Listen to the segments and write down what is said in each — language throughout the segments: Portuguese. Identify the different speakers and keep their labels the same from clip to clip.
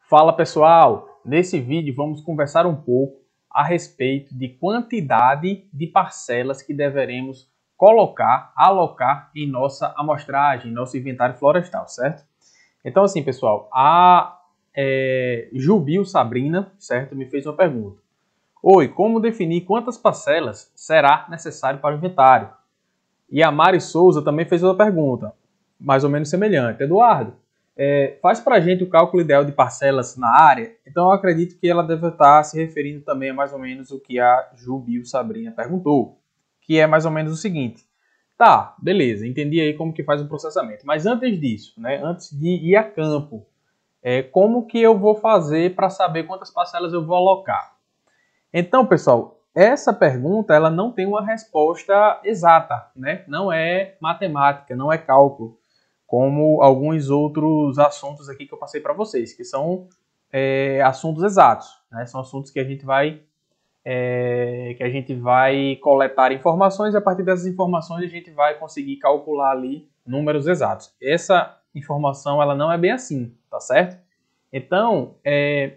Speaker 1: Fala pessoal, nesse vídeo vamos conversar um pouco a respeito de quantidade de parcelas que deveremos alocar em nossa amostragem, nosso inventário florestal, certo? Então assim pessoal, a Jubil Sabrina, certo, me fez uma pergunta. Oi, como definir quantas parcelas será necessário para o inventário? E a Mari Souza também fez outra pergunta, mais ou menos semelhante. Eduardo, faz para a gente o cálculo ideal de parcelas na área? Então eu acredito que ela deve estar se referindo também a mais ou menos o que a Jubil Sabrina perguntou, que é mais ou menos o seguinte. Tá, beleza, entendi aí como que faz o processamento. Mas antes disso, né, antes de ir a campo, como que eu vou fazer para saber quantas parcelas eu vou alocar? Então, pessoal, essa pergunta ela não tem uma resposta exata, né? Não é matemática, não é cálculo, como alguns outros assuntos aqui que eu passei para vocês, que são assuntos exatos, né? São assuntos que a gente vai coletar informações e a partir dessas informações a gente vai conseguir calcular ali números exatos. Essa informação ela não é bem assim, tá certo? Então,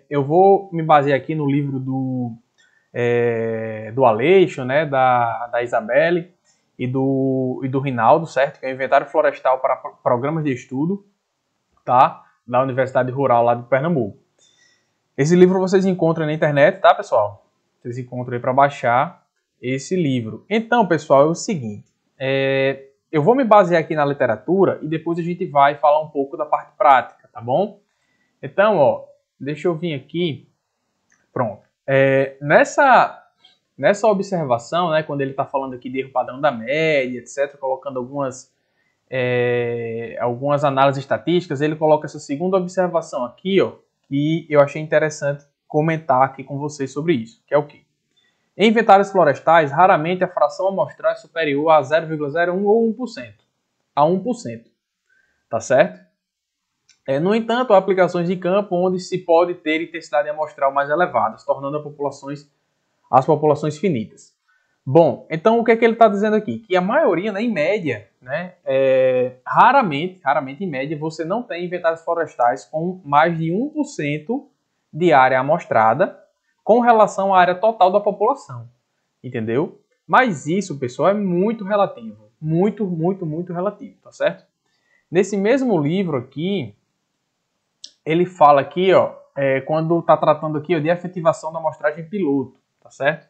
Speaker 1: eu vou me basear aqui no livro do Aleixo, né, da Isabelle e do Rinaldo, certo? Que é o Inventário Florestal para Programas de Estudo, tá? Da Universidade Rural lá de Pernambuco. Esse livro vocês encontram na internet, tá, pessoal? Vocês encontram aí para baixar esse livro. Então, pessoal, é o seguinte. Eu vou me basear aqui na literatura e depois a gente vai falar um pouco da parte prática, tá bom? Então, ó, deixa eu vir aqui. Pronto. Nessa observação, né, quando ele está falando aqui de erro padrão da média, etc., colocando algumas análises estatísticas, ele coloca essa segunda observação aqui, ó, que eu achei interessante comentar aqui com vocês sobre isso, que é o quê? Em inventários florestais, raramente a fração amostral é superior a 0,01 ou 1%, a 1%, tá certo? No entanto, há aplicações de campo onde se pode ter intensidade amostral mais elevadas, tornando as populações finitas. Bom, então o que é que ele está dizendo aqui? Que a maioria, né, em média, né, raramente em média, você não tem inventários florestais com mais de 1% de área amostrada com relação à área total da população. Entendeu? Mas isso, pessoal, é muito relativo. Muito, muito, muito relativo, tá certo? Nesse mesmo livro aqui, ele fala aqui, ó, quando está tratando aqui ó, de efetivação da amostragem piloto, tá certo?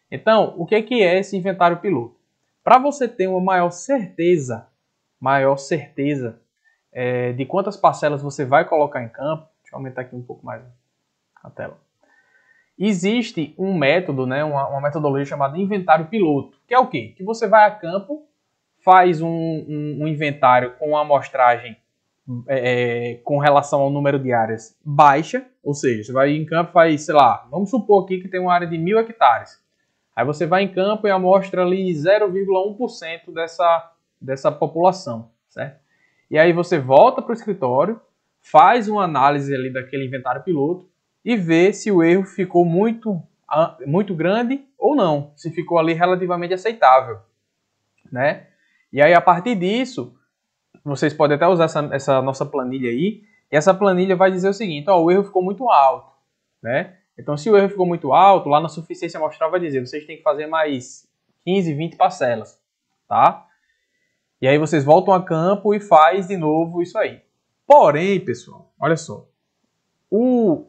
Speaker 1: Então, o que é esse inventário piloto? Para você ter uma maior certeza de quantas parcelas você vai colocar em campo, deixa eu aumentar aqui um pouco mais a tela. Existe um método, né, uma metodologia chamada inventário piloto, que é o quê? Que você vai a campo, faz um inventário com uma amostragem com relação ao número de áreas baixa, ou seja, você vai em campo e faz, sei lá, vamos supor aqui que tem uma área de 1.000 hectares. Aí você vai em campo e amostra ali 0,1% dessa população, certo? E aí você volta para o escritório, faz uma análise ali daquele inventário piloto e vê se o erro ficou muito grande ou não, se ficou ali relativamente aceitável, né? E aí a partir disso, vocês podem até usar essa nossa planilha aí, e essa planilha vai dizer o seguinte, ó, o erro ficou muito alto, né? Então, se o erro ficou muito alto, lá na suficiência amostral vai dizer, vocês têm que fazer mais 15, 20 parcelas, tá? E aí vocês voltam a campo e faz de novo isso aí. Porém, pessoal, olha só, o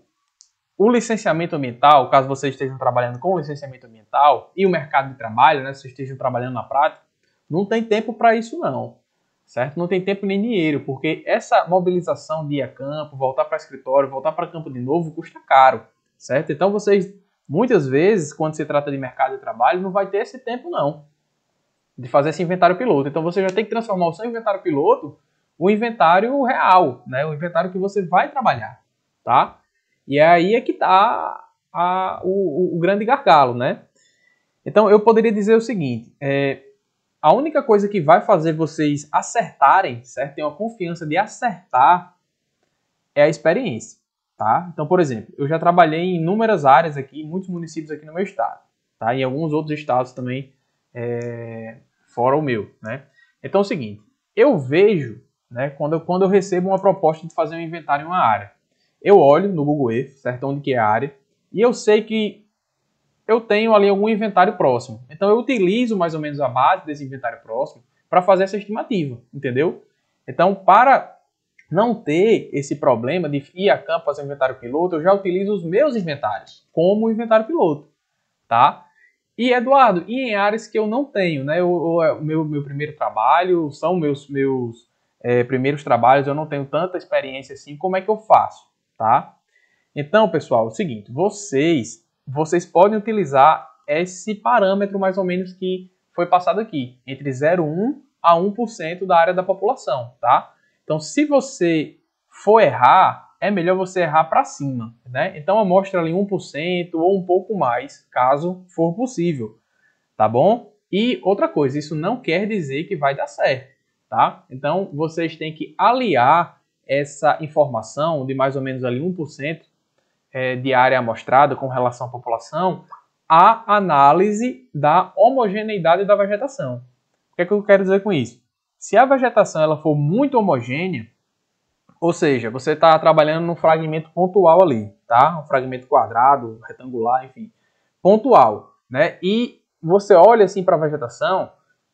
Speaker 1: licenciamento ambiental, caso vocês estejam trabalhando com licenciamento ambiental e o mercado de trabalho, né, se vocês estejam trabalhando na prática, não tem tempo para isso não. Certo? Não tem tempo nem dinheiro, porque essa mobilização de ir a campo, voltar para escritório, voltar para campo de novo, custa caro, certo? Então vocês, muitas vezes, quando se trata de mercado de trabalho, não vai ter esse tempo não, de fazer esse inventário piloto. Então você já tem que transformar o seu inventário piloto o inventário real, né? O inventário que você vai trabalhar, tá? E aí é que está o grande gargalo, né? Então eu poderia dizer o seguinte, a única coisa que vai fazer vocês acertarem, certo? Ter uma confiança de acertar é a experiência, tá? Então, por exemplo, eu já trabalhei em inúmeras áreas aqui, em muitos municípios aqui no meu estado, tá? Em alguns outros estados também, fora o meu, né? Então é o seguinte, eu vejo, né, quando eu recebo uma proposta de fazer um inventário em uma área, eu olho no Google Earth, certo? Onde que é a área, e eu sei que eu tenho ali algum inventário próximo. Então eu utilizo mais ou menos a base desse inventário próximo para fazer essa estimativa, entendeu? Então, para não ter esse problema de ir a campo fazer inventário piloto, eu já utilizo os meus inventários como inventário piloto, tá? E, Eduardo, e em áreas que eu não tenho, né? O meu primeiro trabalho, são meus primeiros trabalhos, eu não tenho tanta experiência assim, como é que eu faço, tá? Então, pessoal, é o seguinte, vocês podem utilizar esse parâmetro mais ou menos que foi passado aqui, entre 0,1 a 1% da área da população, tá? Então, se você for errar, é melhor você errar para cima, né? Então, amostra ali 1% ou um pouco mais, caso for possível, tá bom? E outra coisa, isso não quer dizer que vai dar certo, tá? Então, vocês têm que aliar essa informação de mais ou menos ali 1% de área amostrada com relação à população à análise da homogeneidade da vegetação. O que é que eu quero dizer com isso? Se a vegetação ela for muito homogênea, ou seja, você está trabalhando num fragmento pontual ali, tá? Um fragmento quadrado, retangular, enfim, pontual, né? E você olha assim para a vegetação,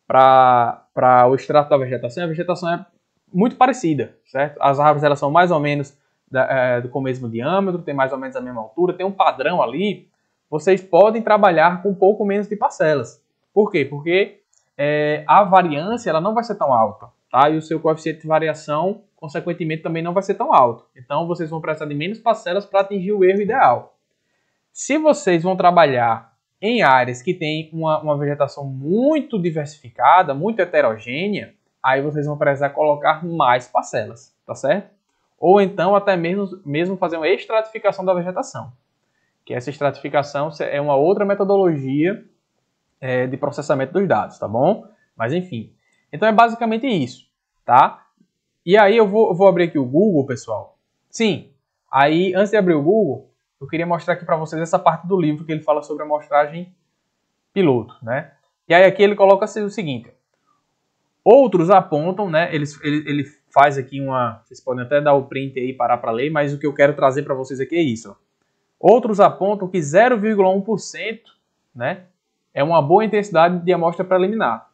Speaker 1: para o extrato da vegetação, a vegetação é muito parecida, certo? As árvores elas são mais ou menos com o mesmo diâmetro, tem mais ou menos a mesma altura, tem um padrão ali. Vocês podem trabalhar com um pouco menos de parcelas. Por quê? Porque a variância ela não vai ser tão alta, tá? E o seu coeficiente de variação, consequentemente, também não vai ser tão alto. Então, vocês vão precisar de menos parcelas para atingir o erro ideal. Se vocês vão trabalhar em áreas que têm uma vegetação muito diversificada, muito heterogênea, aí vocês vão precisar colocar mais parcelas, tá certo? Ou então até mesmo fazer uma estratificação da vegetação, que essa estratificação é uma outra metodologia de processamento dos dados, tá bom? Mas enfim, então é basicamente isso, tá? E aí eu vou abrir aqui o Google, pessoal. Sim, aí antes de abrir o Google, eu queria mostrar aqui para vocês essa parte do livro que ele fala sobre a amostragem piloto, né? E aí aqui ele coloca o seguinte: outros apontam, né? Ele faz aqui vocês podem até dar o print aí e parar para ler, mas o que eu quero trazer para vocês aqui é isso. Ó. Outros apontam que 0,1%, né, é uma boa intensidade de amostra preliminar,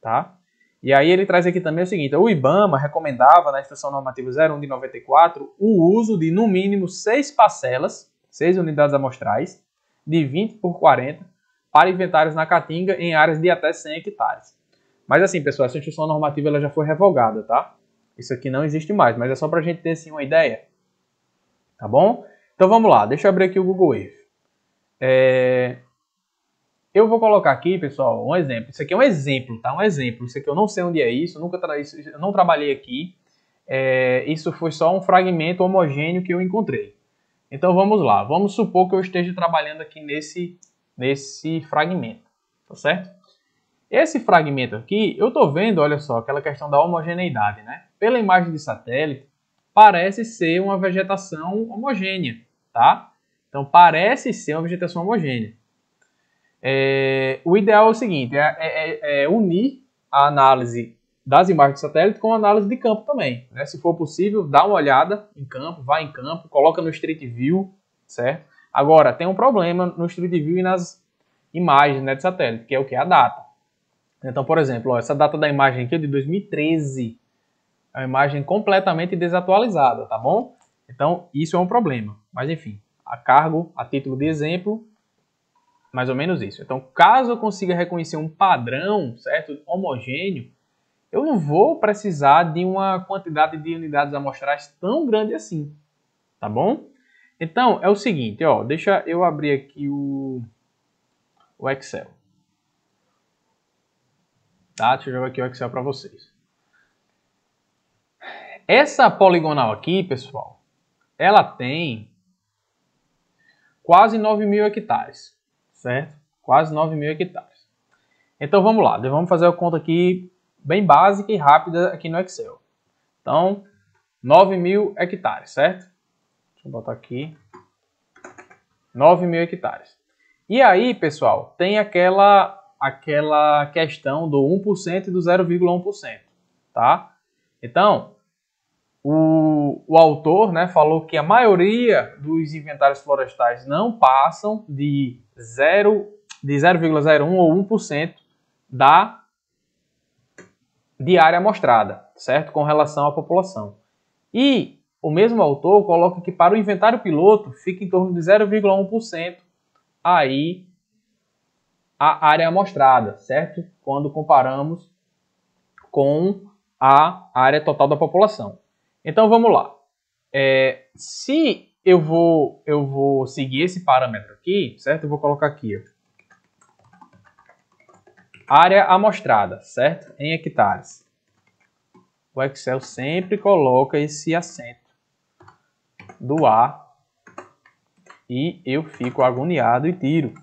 Speaker 1: tá? E aí ele traz aqui também o seguinte: o IBAMA recomendava na Instrução Normativa 01 de 94 o uso de no mínimo 6 parcelas, 6 unidades amostrais, de 20 por 40, para inventários na Caatinga em áreas de até 100 hectares. Mas assim, pessoal, essa Instrução Normativa ela já foi revogada, tá? Isso aqui não existe mais, mas é só para a gente ter assim, uma ideia. Tá bom? Então vamos lá, deixa eu abrir aqui o Google Earth. Eu vou colocar aqui, pessoal, um exemplo. Isso aqui é um exemplo, tá? Um exemplo. Isso aqui eu não sei onde é isso, eu não trabalhei aqui. Isso foi só um fragmento homogêneo que eu encontrei. Então vamos lá. Vamos supor que eu esteja trabalhando aqui nesse fragmento, tá certo? Esse fragmento aqui, eu estou vendo, olha só, aquela questão da homogeneidade, né? Pela imagem de satélite, parece ser uma vegetação homogênea, tá? Então parece ser uma vegetação homogênea. O ideal é o seguinte, é unir a análise das imagens de satélite com a análise de campo também, né? Se for possível, dá uma olhada em campo, vai em campo, coloca no Street View, certo? Agora, tem um problema no Street View e nas imagens, né, de satélite, que é o que? A data. Então, por exemplo, ó, essa data da imagem aqui é de 2013, é uma imagem completamente desatualizada, tá bom? Então, isso é um problema, mas enfim, a título de exemplo, mais ou menos isso. Então, caso eu consiga reconhecer um padrão, certo, homogêneo, eu não vou precisar de uma quantidade de unidades amostrais tão grande assim, tá bom? Então, é o seguinte, ó, deixa eu abrir aqui o Excel. Tá? Deixa eu jogar aqui o Excel para vocês. Essa poligonal aqui, pessoal, ela tem quase 9.000 hectares, certo? Quase 9.000 hectares. Então vamos lá, vamos fazer a conta aqui bem básica e rápida aqui no Excel. Então, 9.000 hectares, certo? Deixa eu botar aqui. 9.000 hectares. E aí, pessoal, tem aquela questão do 1% e do 0,1%, tá? Então, o autor, né, falou que a maioria dos inventários florestais não passam de 0,01 ou 1% de área amostrada, certo? Com relação à população. E o mesmo autor coloca que para o inventário piloto fica em torno de 0,1% aí a área amostrada, certo? Quando comparamos com a área total da população. Então vamos lá. Se eu vou seguir esse parâmetro aqui, certo? Eu vou colocar aqui, ó, área amostrada, certo? Em hectares. O Excel sempre coloca esse acento do A e eu fico agoniado e tiro.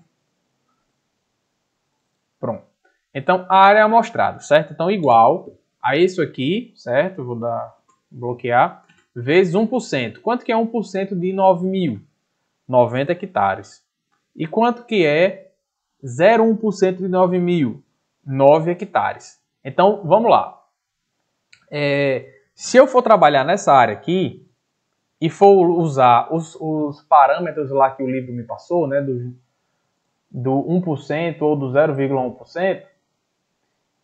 Speaker 1: Pronto. Então, a área amostrada, certo? Então, igual a isso aqui, certo? Eu vou bloquear, vezes 1%. Quanto que é 1% de 9.000? 90 hectares. E quanto que é 0,1% de 9.000? 9 hectares. Então, vamos lá. Se eu for trabalhar nessa área aqui e for usar os parâmetros lá que o livro me passou, né, do 1% ou do 0,1%,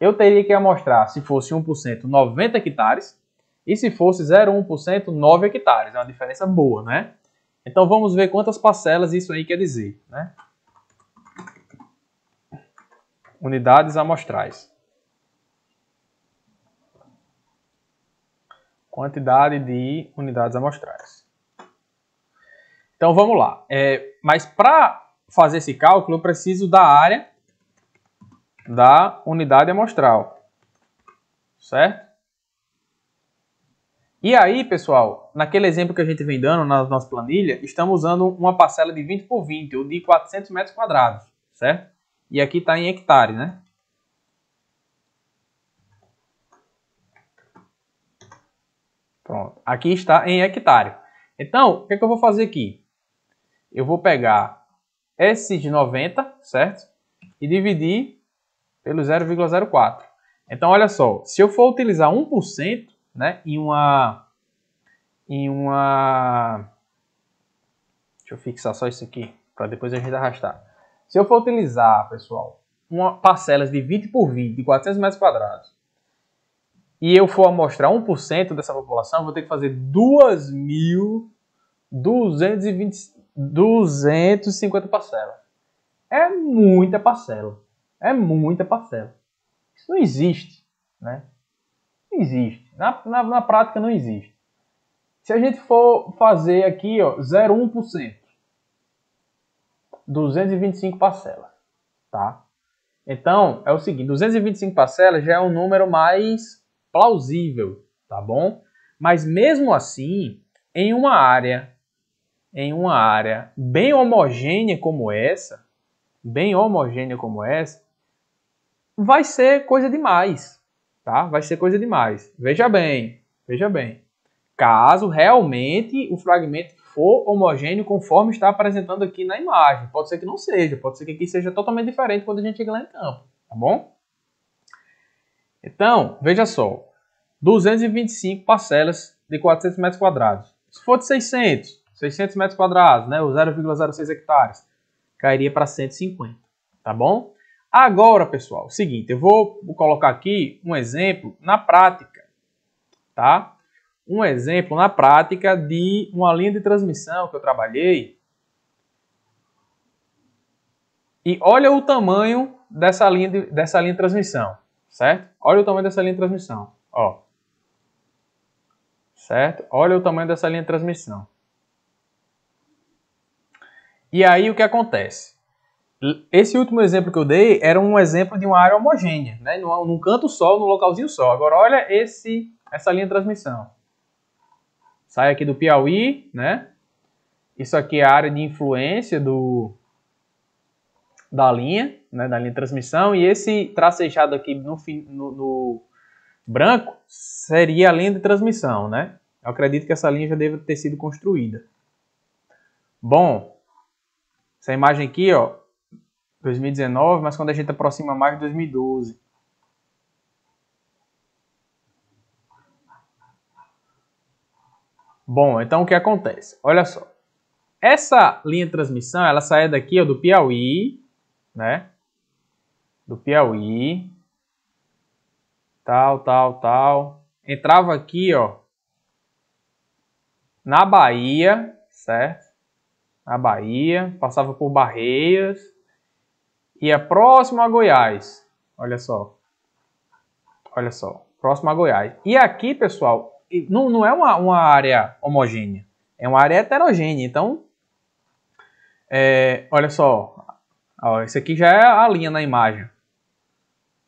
Speaker 1: eu teria que amostrar, se fosse 1%, 90 hectares, e se fosse 0,1%, 9 hectares. É uma diferença boa, né? Então vamos ver quantas parcelas isso aí quer dizer, né? Unidades amostrais. Quantidade de unidades amostrais. Então vamos lá. Mas para fazer esse cálculo, eu preciso da área da unidade amostral. Certo? E aí, pessoal, naquele exemplo que a gente vem dando na nossa planilha, estamos usando uma parcela de 20 por 20, ou de 400 metros quadrados, certo? E aqui está em hectare, né? Pronto, aqui está em hectare. Então, o que eu vou fazer aqui? Eu vou pegar esse de 90, certo? E dividir pelo 0,04. Então, olha só, se eu for utilizar 1%, né, deixa eu fixar só isso aqui, para depois a gente arrastar. Se eu for utilizar, pessoal, parcelas de 20 por 20, de 400 metros quadrados, e eu for amostrar 1% dessa população, eu vou ter que fazer 2.250 parcelas. É muita parcela. É muita parcela. Isso não existe, né? Não existe. Na prática não existe. Se a gente for fazer aqui, ó, 0,1%, 225 parcelas, tá? Então, é o seguinte, 225 parcelas já é um número mais plausível, tá bom? Mas mesmo assim, em uma área bem homogênea como essa, vai ser coisa demais, tá? Vai ser coisa demais. Veja bem. Caso realmente o fragmento for homogêneo conforme está apresentando aqui na imagem. Pode ser que não seja, pode ser que aqui seja totalmente diferente quando a gente chegar lá em campo, tá bom? Então, veja só, 225 parcelas de 400 metros quadrados. Se for de 600 metros quadrados, né, o 0,06 hectares, cairia para 150, tá bom? Agora, pessoal, seguinte, eu vou colocar aqui um exemplo na prática, tá? Um exemplo na prática de uma linha de transmissão que eu trabalhei. E olha o tamanho dessa linha de transmissão, certo? Olha o tamanho dessa linha de transmissão, ó. Certo? Olha o tamanho dessa linha de transmissão. E aí o que acontece? Esse último exemplo que eu dei era um exemplo de uma área homogênea, né? Num canto só, num localzinho só. Agora olha essa linha de transmissão. Sai aqui do Piauí, né? Isso aqui é a área de influência da linha, né? Da linha de transmissão. E esse tracejado aqui no branco seria a linha de transmissão, né? Eu acredito que essa linha já deve ter sido construída. Bom, essa imagem aqui, ó, 2019, mas quando a gente aproxima mais de 2012. Bom, então o que acontece? Olha só. Essa linha de transmissão, ela saía daqui, ó, do Piauí, né? Do Piauí. Tal. Entrava aqui, ó, na Bahia, certo? Na Bahia, passava por Barreiras, ia próximo a Goiás. Olha só, próximo a Goiás. E aqui, pessoal, não é uma área homogênea, é uma área heterogênea. Então, olha só, ó, esse aqui já é a linha na imagem.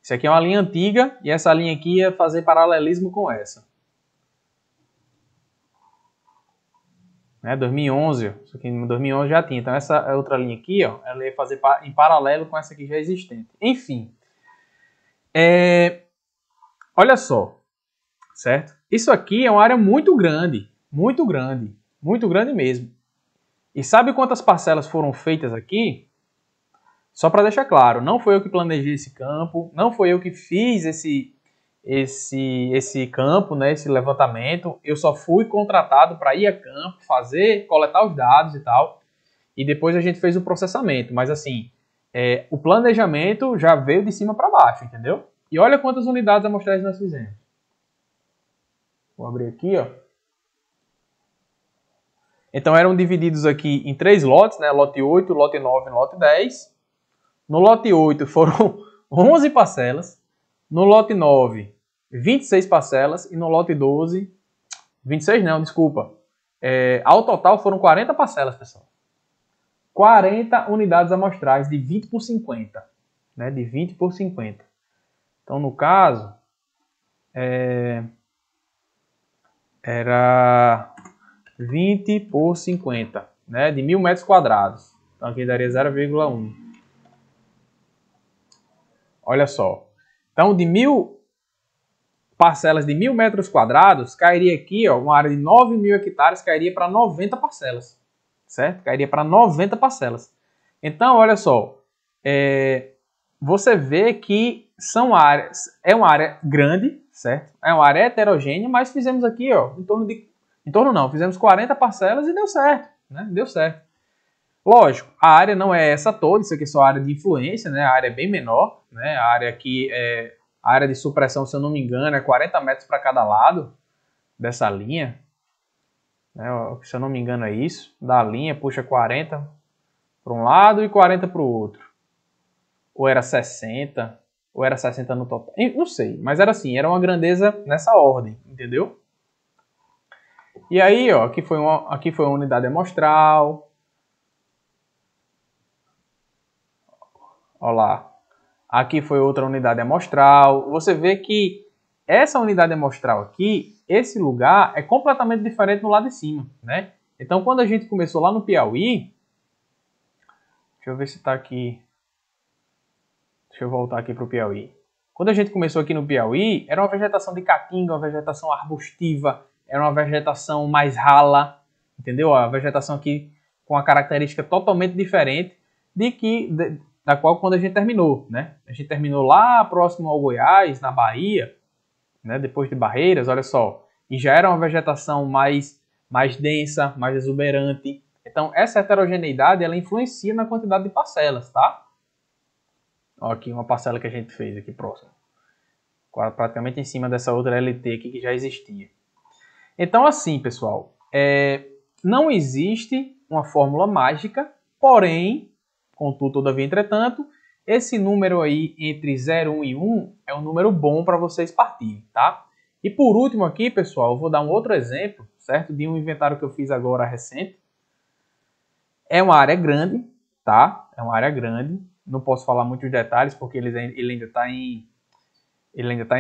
Speaker 1: Isso aqui é uma linha antiga e essa linha aqui ia fazer paralelismo com essa. 2011, isso aqui em 2011 já tinha. Então essa é outra linha aqui, ó, ela ia fazer em paralelo com essa aqui já existente. Enfim, olha só, certo? Isso aqui é uma área muito grande mesmo. E sabe quantas parcelas foram feitas aqui? Só para deixar claro, não foi eu que planejei esse campo, não foi eu que fiz esse campo, né, esse levantamento. Eu só fui contratado para ir a campo, coletar os dados e tal, e depois a gente fez o processamento. Mas assim, o planejamento já veio de cima para baixo, entendeu? E olha quantas unidades amostrais nós fizemos. Vou abrir aqui, ó. Então eram divididos aqui em 3 lotes, né? Lote 8, lote 9 e lote 10. No lote 8 foram 11 parcelas. No lote 9, 26 parcelas. E no lote 12, 26 não, desculpa. Ao total foram 40 parcelas, pessoal. 40 unidades amostrais de 20 por 50. Né? De 20 por 50. Então, no caso, era 20 por 50. Né? De 1.000 metros quadrados. Então, aqui daria 0,1. Olha só. Então, de 1.000 parcelas de 1.000 metros quadrados, cairia aqui, ó, uma área de 9.000 hectares, cairia para 90 parcelas. Certo? Cairia para 90 parcelas. Então, olha só. Você vê que são áreas... É uma área grande, certo? É uma área heterogênea, mas fizemos aqui, ó, fizemos 40 parcelas e deu certo. Né? Deu certo. Lógico, a área não é essa toda, isso aqui é só a área de influência, né? A área é bem menor, né? A área aqui a área de supressão, se eu não me engano, é 40 metros para cada lado dessa linha. Né? Se eu não me engano é isso. Da linha, puxa 40 para um lado e 40 para o outro. Ou era 60, ou era 60 no total. Não sei, mas era assim, era uma grandeza nessa ordem, entendeu? E aí, ó, aqui foi uma unidade amostral. Olha lá. Aqui foi outra unidade amostral. Você vê que essa unidade amostral aqui, esse lugar é completamente diferente no lado de cima, né? Então, quando a gente começou lá no Piauí, deixa eu ver se está aqui. Deixa eu voltar aqui para o Piauí. Quando a gente começou aqui no Piauí, era uma vegetação de caatinga, uma vegetação arbustiva, era uma vegetação mais rala, entendeu? A vegetação aqui com uma característica totalmente diferente da qual quando a gente terminou, né? A gente terminou lá próximo ao Goiás, na Bahia, né? Depois de Barreiras, olha só. E já era uma vegetação mais densa, mais exuberante. Então, essa heterogeneidade, ela influencia na quantidade de parcelas, tá? Ó, aqui uma parcela que a gente fez aqui próximo. Praticamente em cima dessa outra LT aqui que já existia. Então, assim, pessoal, não existe uma fórmula mágica, porém, contudo, todavia, entretanto, esse número aí entre 0, 1 e 1 é um número bom para vocês partirem, tá? E por último aqui, pessoal, eu vou dar um outro exemplo, certo? De um inventário que eu fiz agora recente. É uma área grande, tá? É uma área grande. Não posso falar muitos detalhes porque ele ainda está em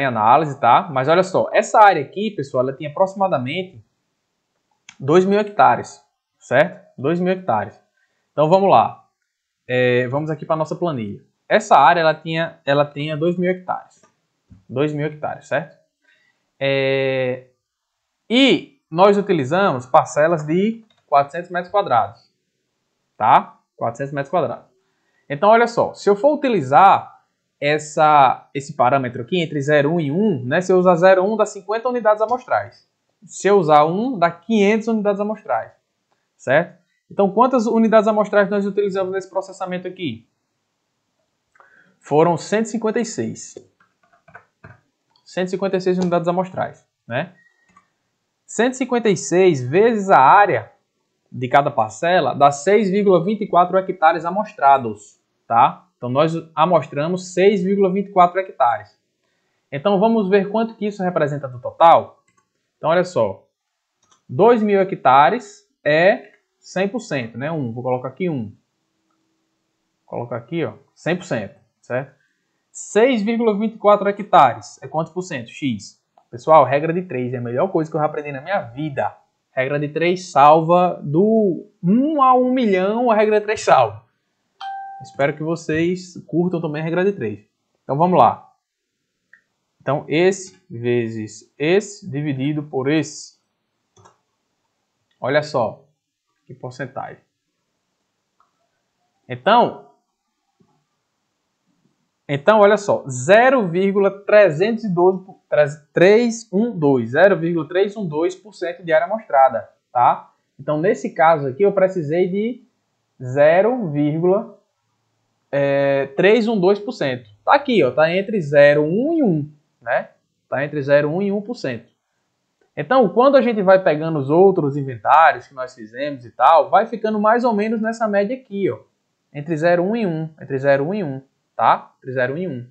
Speaker 1: análise, tá? Mas olha só, essa área aqui, pessoal, ela tem aproximadamente 2.000 hectares, certo? 2.000 hectares. Então vamos lá. Vamos aqui para a nossa planilha. Essa área ela tinha 2.000 hectares. 2.000 hectares, certo? E nós utilizamos parcelas de 400 metros quadrados. Tá? 400 metros quadrados. Então, olha só. Se eu for utilizar esse parâmetro aqui, entre 0, 1 e 1, né? Se eu usar 0, 1, dá 50 unidades amostrais. Se eu usar 1, dá 500 unidades amostrais, certo? Então, quantas unidades amostrais nós utilizamos nesse processamento aqui? Foram 156. 156 unidades amostrais, né? 156 vezes a área de cada parcela dá 6,24 hectares amostrados, tá? Então, nós amostramos 6,24 hectares. Então, vamos ver quanto que isso representa do total? Então, olha só. 2.000 hectares é 100%, né? Vou colocar aqui 1. Vou colocar aqui, ó, 100%, certo? 6,24 hectares é quantos por cento? X. Pessoal, regra de 3 é a melhor coisa que eu já aprendi na minha vida. Regra de 3 salva do 1 a 1 milhão, a regra de 3 salva. Espero que vocês curtam também a regra de 3. Então vamos lá. Então esse vezes esse dividido por esse. Olha só que porcentagem. Então olha só, 0,312% de área amostrada, tá? Então, nesse caso aqui, eu precisei de 0,312%. Tá aqui, ó, tá entre 0,1 e 1, né? Tá entre 0,1 e 1%. Então, quando a gente vai pegando os outros inventários que nós fizemos e tal, vai ficando mais ou menos nessa média aqui, ó. Entre 0,1 e 1, entre 0,1 e 1. Tá? Entre 0 e 1.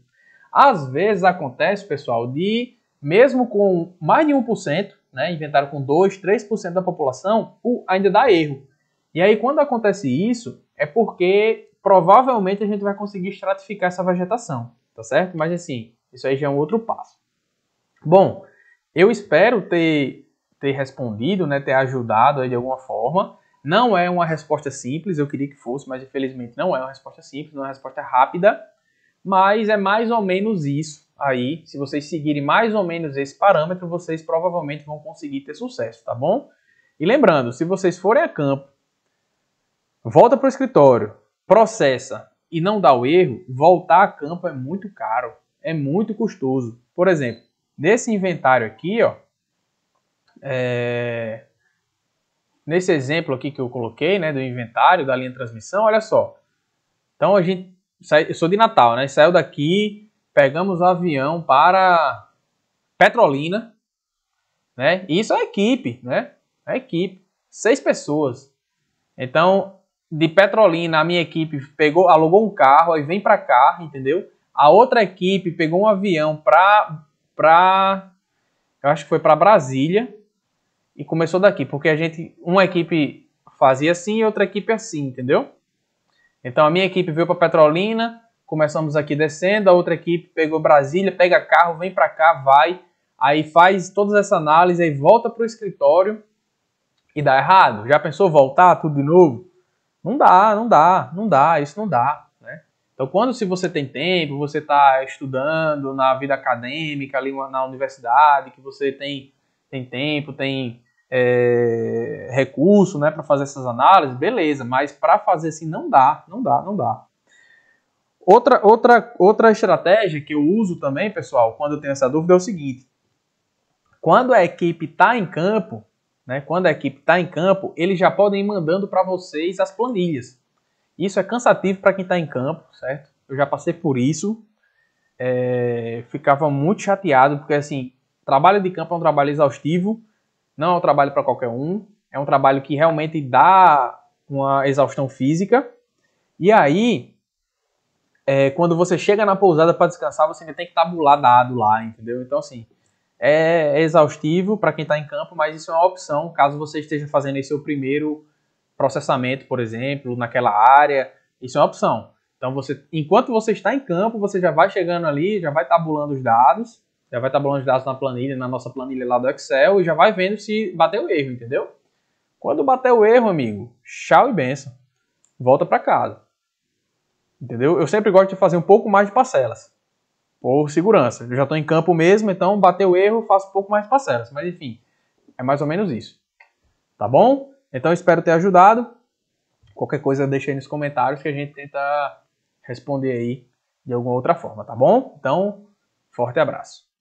Speaker 1: Às vezes acontece, pessoal, de mesmo com mais de 1%, né, inventário com 2, 3% da população, ainda dá erro. E aí quando acontece isso, é porque provavelmente a gente vai conseguir estratificar essa vegetação, tá certo? Mas assim, isso aí já é um outro passo. Bom, eu espero ter respondido, né, ter ajudado aí de alguma forma. Não é uma resposta simples, eu queria que fosse, mas infelizmente não é uma resposta simples, não é uma resposta rápida. Mas é mais ou menos isso aí. Se vocês seguirem mais ou menos esse parâmetro, vocês provavelmente vão conseguir ter sucesso, tá bom? E lembrando, se vocês forem a campo, volta para o escritório, processa e não dá o erro, voltar a campo é muito caro, é muito custoso. Por exemplo, nesse inventário aqui, ó, nesse exemplo aqui que eu coloquei, né, do inventário, da linha de transmissão, olha só. Então eu sou de Natal, né? Saiu daqui, pegamos o avião para Petrolina, né? E isso é equipe, né? É equipe, 6 pessoas. Então, de Petrolina, a minha equipe alugou um carro, aí vem para cá, entendeu? A outra equipe pegou um avião eu acho que foi para Brasília e começou daqui, porque uma equipe fazia assim e outra equipe assim, entendeu? Então a minha equipe veio para Petrolina, começamos aqui descendo, a outra equipe pegou Brasília, pega carro, vem para cá, vai, aí faz todas essa análise, aí volta para o escritório e dá errado. Já pensou voltar tudo de novo? Não dá, isso não dá, né? Então se você tem tempo, você está estudando na vida acadêmica ali na universidade, que você tem tempo, tem recurso, né, para fazer essas análises, beleza, mas para fazer assim não dá. Outra estratégia que eu uso também, pessoal, quando eu tenho essa dúvida é o seguinte: quando a equipe está em campo, né, eles já podem ir mandando para vocês as planilhas. Isso é cansativo para quem está em campo, certo? Eu já passei por isso, ficava muito chateado, porque assim, trabalho de campo é um trabalho exaustivo, não é um trabalho para qualquer um, é um trabalho que realmente dá uma exaustão física. E aí, quando você chega na pousada para descansar, você ainda tem que tabular dado lá, entendeu? Então, assim, é exaustivo para quem está em campo, mas isso é uma opção caso você esteja fazendo esse seu primeiro processamento, por exemplo, naquela área. Isso é uma opção. Então, enquanto você está em campo, você já vai chegando ali, já vai tabulando os dados, na planilha, na nossa planilha lá do Excel, e já vai vendo se bateu o erro, entendeu? Quando bater o erro, amigo, tchau e benção. Volta para casa. Entendeu? Eu sempre gosto de fazer um pouco mais de parcelas, por segurança. Eu já estou em campo mesmo, então bateu o erro, faço um pouco mais de parcelas. Mas enfim, é mais ou menos isso. Tá bom? Então espero ter ajudado. Qualquer coisa deixa aí nos comentários que a gente tenta responder aí de alguma outra forma, tá bom? Então, forte abraço.